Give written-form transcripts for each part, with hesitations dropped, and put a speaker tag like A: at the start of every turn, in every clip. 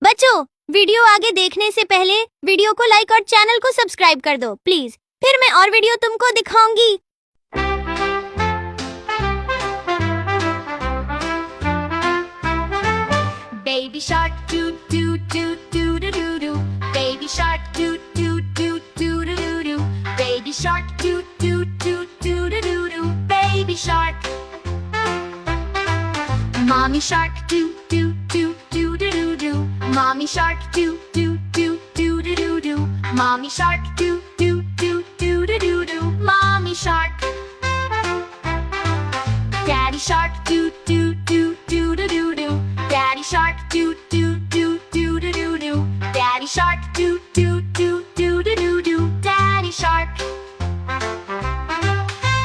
A: बच्चों, वीडियो आगे देखने से पहले वीडियो को लाइक और चैनल को सब्सक्राइब कर दो प्लीज। फिर मैं और वीडियो तुमको दिखाऊंगी।
B: Baby shark doo doo doo doo doo doo doo. Baby shark doo doo doo doo doo doo doo. Baby shark doo doo doo doo doo doo doo. Baby shark. Mommy shark doo doo doo doo doo doo doo. Mommy shark doo doo doo doo doo doo doo. Mommy shark doo doo doo doo doo doo doo. Mommy shark. Daddy shark doo doo doo doo doo doo doo. Daddy shark doo doo doo doo doo doo doo. Daddy shark doo doo doo doo doo doo doo. Daddy shark.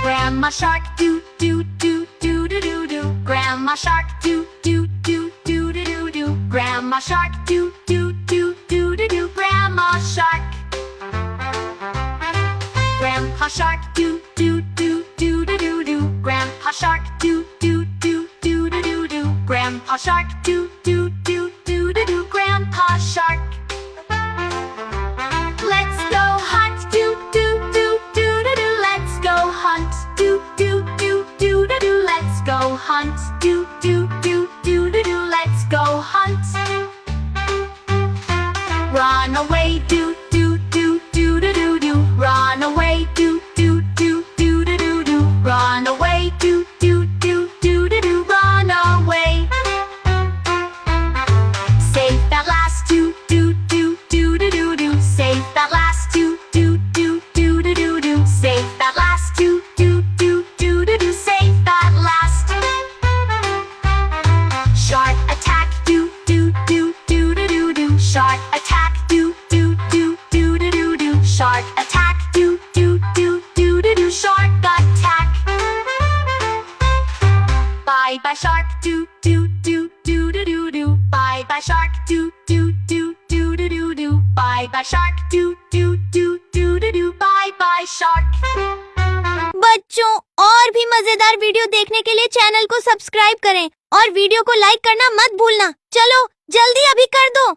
B: Grandma shark doo doo doo doo doo doo doo. Grandma shark doo doo doo doo doo doo doo. Grandma shark doo doo doo doo doo doo. Grandma shark. Grandpa shark doo doo doo doo doo doo doo. Grandpa shark doo doo doo doo doo doo doo. Grandpa shark doo doo doo doo doo doo. Grandpa shark. Let's go hunt doo doo doo doo doo doo. Let's go hunt doo doo doo doo doo doo. Let's go hunt doo doo doo doo doo doo. Let's go hunt. Run away doo doo doo doo doo doo doo. Run away doo doo doo doo doo doo doo. Run away doo doo doo doo doo doo. Run away. Save that last doo doo doo doo doo doo doo. Save that last doo doo doo doo doo doo doo. Save that last doo doo doo doo doo doo. Save that last. Shark attack doo doo doo doo doo doo doo. Shark attack doo doo doo doo doo doo doo. Shark attack doo doo doo doo doo doo. Shark attack. Bye bye shark doo doo doo doo doo doo doo. Bye bye shark doo doo doo doo doo doo doo. Bye bye shark doo doo doo doo doo doo. Bye bye shark.
A: बच्चों, और भी मजेदार video देखने के लिए channel को subscribe करें और वीडियो को लाइक करना मत भूलना। चलो जल्दी अभी कर दो।